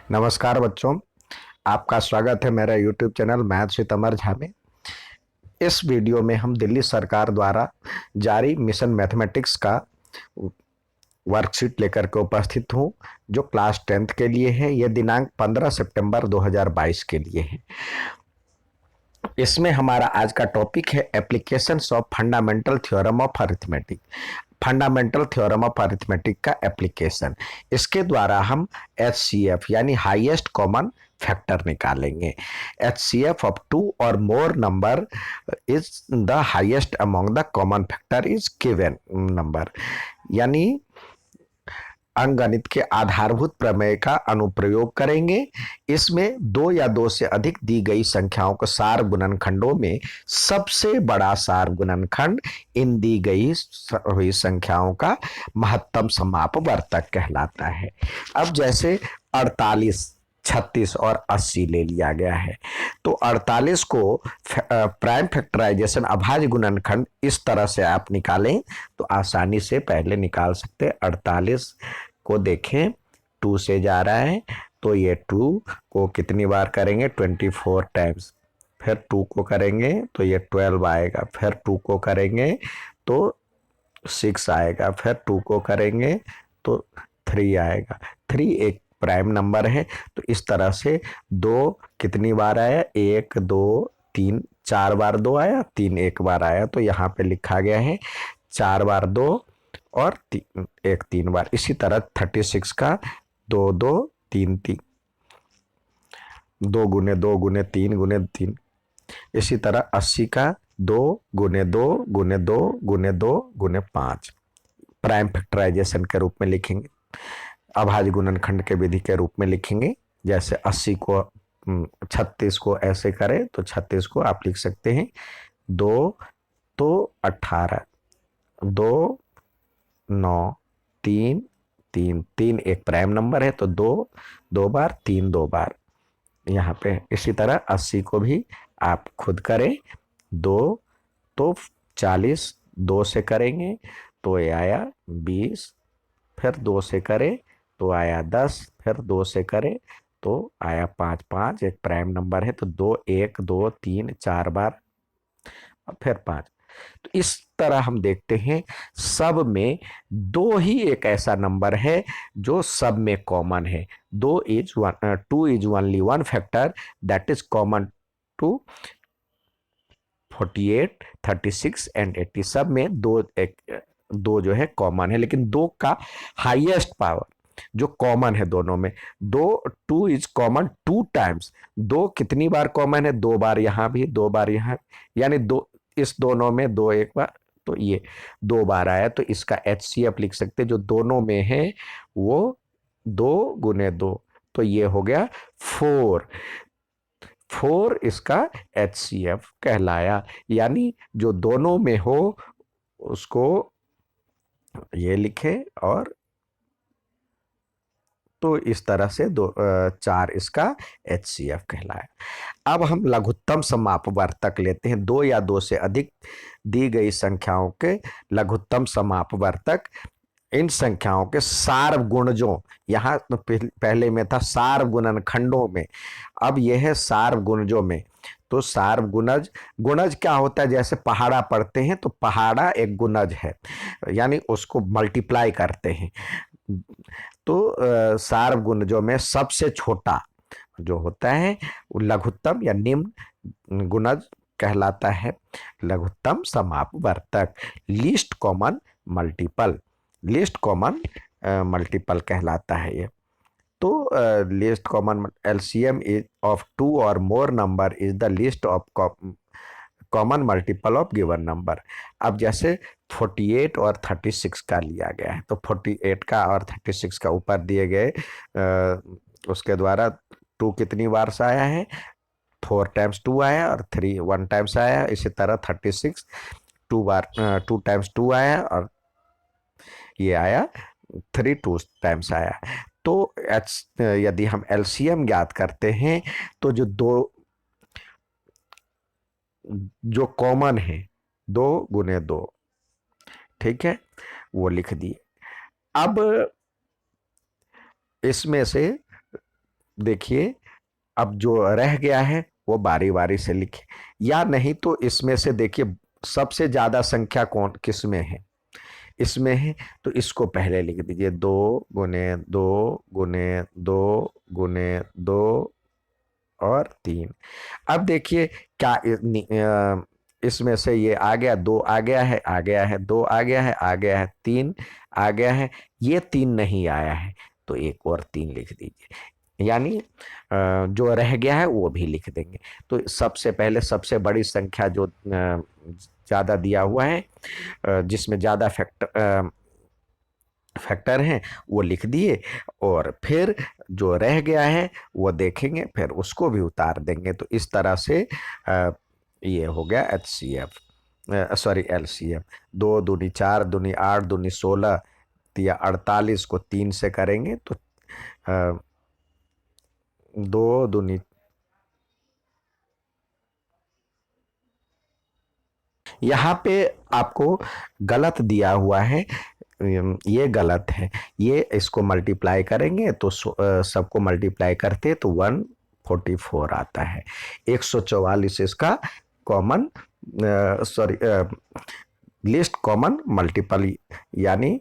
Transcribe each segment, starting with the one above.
नमस्कार बच्चों, आपका स्वागत है मेरा यूट्यूब चैनल मैथ विद अमर झा में। इस वीडियो में हम दिल्ली सरकार द्वारा जारी मिशन मैथमेटिक्स का वर्कशीट लेकर के उपस्थित हूँ, जो क्लास 10th के लिए है। यह दिनांक 15 सितंबर 2022 के लिए है। इसमें हमारा आज का टॉपिक है applications of fundamental theorem of arithmetic. Fundamental theorem of arithmetic का एप्लीकेशन, इसके द्वारा हम एचसीएफ यानी हाईएस्ट कॉमन फैक्टर निकालेंगे। एचसीएफ ऑफ टू और more number is the highest among the common factor is given number, यानी अंकगणित के आधारभूत प्रमेय का अनुप्रयोग करेंगे। इसमें दो या दो से अधिक दी गई संख्याओं को सार गुणनखंडों में सबसे बड़ा सार गुणनखंड इन दी गई हुई संख्याओं का महत्तम समापवर्तक कहलाता है। अब जैसे 48, 36 और 80 ले लिया गया है, तो 48 को प्राइम फैक्टराइजेशन अभाज्य गुणनखंड इस तरह से आप निकालें तो आसानी से पहले निकाल सकते हैं। 48 को देखें, 2 से जा रहा है तो ये 2 को कितनी बार करेंगे, 24 टाइम्स। फिर 2 को करेंगे तो ये 12 आएगा। फिर 2 को करेंगे तो 6 आएगा। फिर 2 को करेंगे तो 3 आएगा। 3 एक प्राइम नंबर है, तो इस तरह से 2 कितनी बार आया, 1 2 3, 4 बार 2 आया, 3 एक बार आया। तो यहाँ पे लिखा गया है 4 बार 2 और 1 3 बार। इसी तरह 36 का 2 2 3 3, 2 गुने 2 गुने 3 गुने 3। इसी तरह 80 का 2 गुने 2 गुने 2 गुने 2 गुने 5 प्राइम फैक्टराइजेशन के रूप में लिखेंगे। अभाज्य गुणनखंड के विधि के रूप में लिखेंगे। जैसे 80 को 36 को ऐसे करें तो 36 को आप लिख सकते हैं 2 तो 18, 2 9 3 3 3 एक प्राइम नंबर है, तो 2 2 बार 3 2 बार यहाँ पे। इसी तरह 80 को भी आप खुद करें, 2 तो 40, 2 से करेंगे तो ये आया 20। फिर 2 से करें तो आया 10। फिर 2 से करें तो आया 5 5 एक प्राइम नंबर है, तो 2 1 2 3 4 बार और फिर 5। तो इस तरह हम देखते हैं सब में 2 ही एक ऐसा नंबर है जो सब में कॉमन है। 2 is only one factor that is common to 48, 36 and 80। सब में दो जो है कॉमन है, लेकिन 2 का हाईएस्ट पावर जो कॉमन है दोनों में, 2 इज कॉमन 2 टाइम्स। 2 कितनी बार कॉमन है, 2 बार यहाँ भी 2 बार यहाँ, यानी 2 इस दोनों में 2 एक बार, तो ये 2 बार आया। तो इसका एचसीएफ लिख सकते हैं, जो दोनों में है वो 2 गुने 2, तो ये हो गया 4। 4 इसका एचसीएफ कहलाया, यानी जो दोनों में हो उसको ये लिखे। और तो इस तरह से 4 इसका एचसीएफ कहलाया। अब हम लघुत्तम समापवर्तक लेते हैं। 2 या 2 से अधिक दी गई संख्याओं के लघुत्तम समापवर्तक इन संख्याओं के सार्वगुणजों, यहाँ तो पहले में था सार्वगुणनखंडों में, अब यह है सार्वगुणजों में। तो सार्वगुणज, गुणज क्या होता है, जैसे पहाड़ा पढ़ते हैं तो पहाड़ा एक गुणज है, यानी उसको मल्टीप्लाई करते हैं। तो सार्वगुणजों में सबसे छोटा जो होता है वो लघुत्तम या निम्न गुणज कहलाता है। लघुत्तम समापवर्तक least common multiple, least common multiple कहलाता है ये। तो least common LCM is of 2 और more number is the least of common multiple of given number. अब जैसे 48 और 36 का लिया गया है, तो 48 का और 36 का ऊपर दिए गए उसके द्वारा 2 कितनी बार से आया है, 4 टाइम्स 2 आया, और 3 1 टाइम्स आया। इसी तरह 36 2 टाइम्स 2 आया, और ये आया 3 2 टाइम्स आया। तो यदि हम एलसीएम ज्ञात करते हैं तो जो दो जो कॉमन है 2 गुने 2, ठीक है, वो लिख दिए। अब इसमें से देखिए अब जो रह गया है वो बारी बारी से लिखे, या नहीं तो इसमें से देखिए सबसे ज्यादा संख्या कौन किस में है, इसमें है, तो इसको पहले लिख दीजिए, 2 गुने 2 गुने 2 और 3। अब देखिए क्या इसमें से ये आ गया, 2 आ गया है, आ गया है, 2 आ गया है, आ गया है, 3 आ गया है, ये 3 नहीं आया है, तो एक और 3 लिख दीजिए, यानी जो रह गया है वो भी लिख देंगे। तो सबसे पहले सबसे बड़ी संख्या जो ज्यादा दिया हुआ है, जिसमें ज्यादा फैक्टर हैं वो लिख दिए, और फिर जो रह गया है वो देखेंगे, फिर उसको भी उतार देंगे। तो इस तरह से ये हो गया HCF, सॉरी LCM। 2 दूनी 4 दूनी 8 दूनी 16, या 48 को 3 से करेंगे तो 2 दूनी, यहाँ पे आपको गलत दिया हुआ है, ये गलत है, ये इसको मल्टीप्लाई करेंगे तो सबको मल्टीप्लाई करते तो 144 आता है। 144 इसका common, sorry, list common multiple, यानी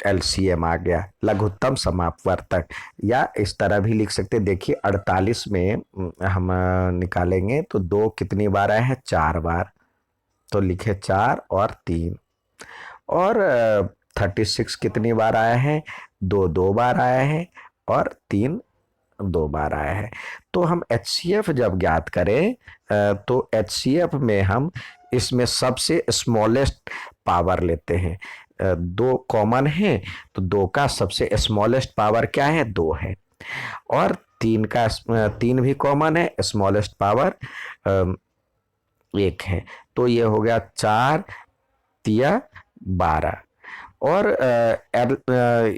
LCM आ गया, लघुत्तम समापवर्तक। या इस तरह भी लिख सकते, देखिए 48 में हम निकालेंगे तो 2 कितनी बार आया है, 4 बार, तो लिखे 4 और 3। और 36 कितनी बार आया है, 2 2 बार आया है, और 3 2 बार आया है। तो हम HCF जब ज्ञात करें, तो HCF में हम इसमें सबसे स्मॉलेस्ट पावर लेते हैं। 2 कॉमन है, तो 2 का सबसे स्मॉलेस्ट पावर क्या है, 2 है, और 3 भी कॉमन है, स्मॉलेस्ट पावर 1 है। तो ये हो गया 4 तिया 12। और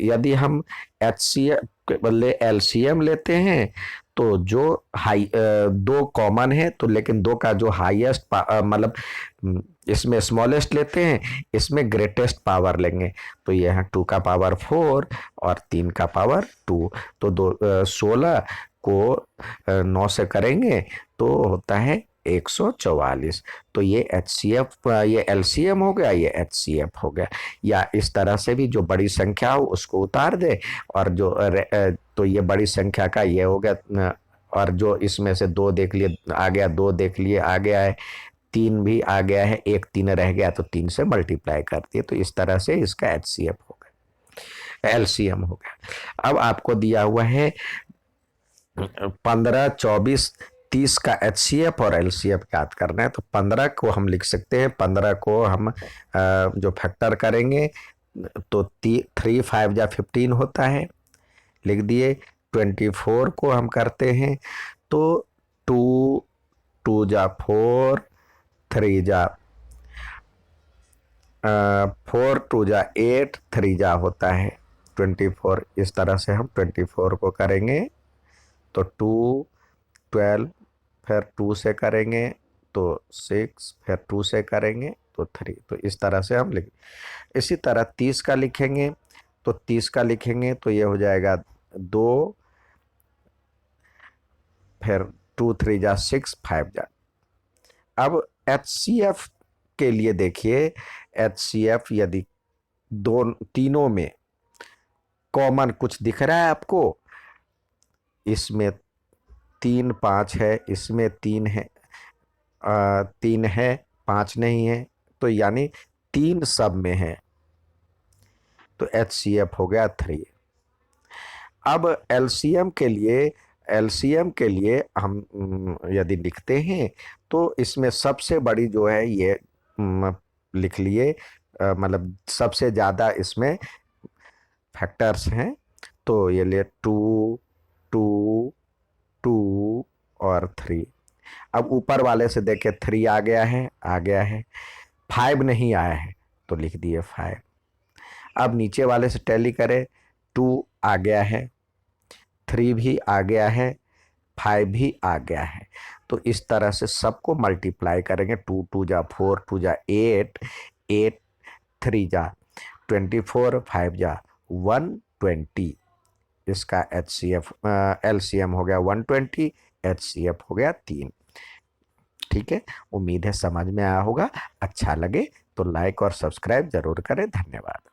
यदि हम HCF के बदले LCM लेते हैं, तो जो 2 कॉमन है, तो लेकिन 2 का जो हाईएस्ट मतलब इसमें स्मॉलेस्ट लेते हैं, इसमें ग्रेटेस्ट पावर लेंगे, तो ये है 2 का पावर 4 और 3 का पावर 2। तो 16 को 9 से करेंगे तो होता है 144। तो ये HCF, ये LCM हो गया, ये HCF हो गया। या इस तरह से भी जो बड़ी संख्या हो उसको उतार दे, और जो तो ये बड़ी संख्या का ये हो गया, और जो इसमें से 2 देख लिए आ गया, 2 देख लिए आ गया है, 3 भी आ गया है, एक 3 रह गया तो 3 से मल्टीप्लाई कर दिए, तो इस तरह से इसका HCF हो गया, LCM हो गया। अब आपको दिया हुआ है 15 24 30 का HCF और LCF याद करना है। तो 15 को हम लिख सकते हैं, 15 को हम जो फैक्टर करेंगे तो 3 5 जा 15 होता है, लिख दिए। 24 को हम करते हैं तो 2 2 जा 4, 3 जा 4 2 जा 8, 3 जा होता है 24। इस तरह से हम 24 को करेंगे तो 2 12, फिर 2 से करेंगे तो 6, फिर 2 से करेंगे तो 3। तो इस तरह से हम लिख, इसी तरह 30 का लिखेंगे तो 30 का लिखेंगे तो ये हो जाएगा 2, फिर 2 3 जा 6 5 जा। अब HCF के लिए देखिए, HCF यदि दो तीनों में कॉमन कुछ दिख रहा है आपको, इसमें 3 5 है, इसमें 3 है, 3 है 5 नहीं है, तो यानी 3 सब में है, तो HCF हो गया 3। अब LCM के लिए हम यदि लिखते हैं तो इसमें सबसे बड़ी जो है ये लिख लिए, मतलब सबसे ज़्यादा इसमें फैक्टर्स हैं, तो ये लिए 2 2 2 और 3। अब ऊपर वाले से देखे 3 आ गया है, आ गया है, 5 नहीं आया है तो लिख दिए 5। अब नीचे वाले से टैली करें, 2 आ गया है, 3 भी आ गया है, 5 भी आ गया है, तो इस तरह से सबको मल्टीप्लाई करेंगे। 2 2 जा 4, 2 जा 8, 8 3 जा 24, 5 जा 120, इसका एच सी एफ LCM हो गया 120, HCF हो गया 3। ठीक है, उम्मीद है समझ में आया होगा। अच्छा लगे तो लाइक और सब्सक्राइब जरूर करें। धन्यवाद।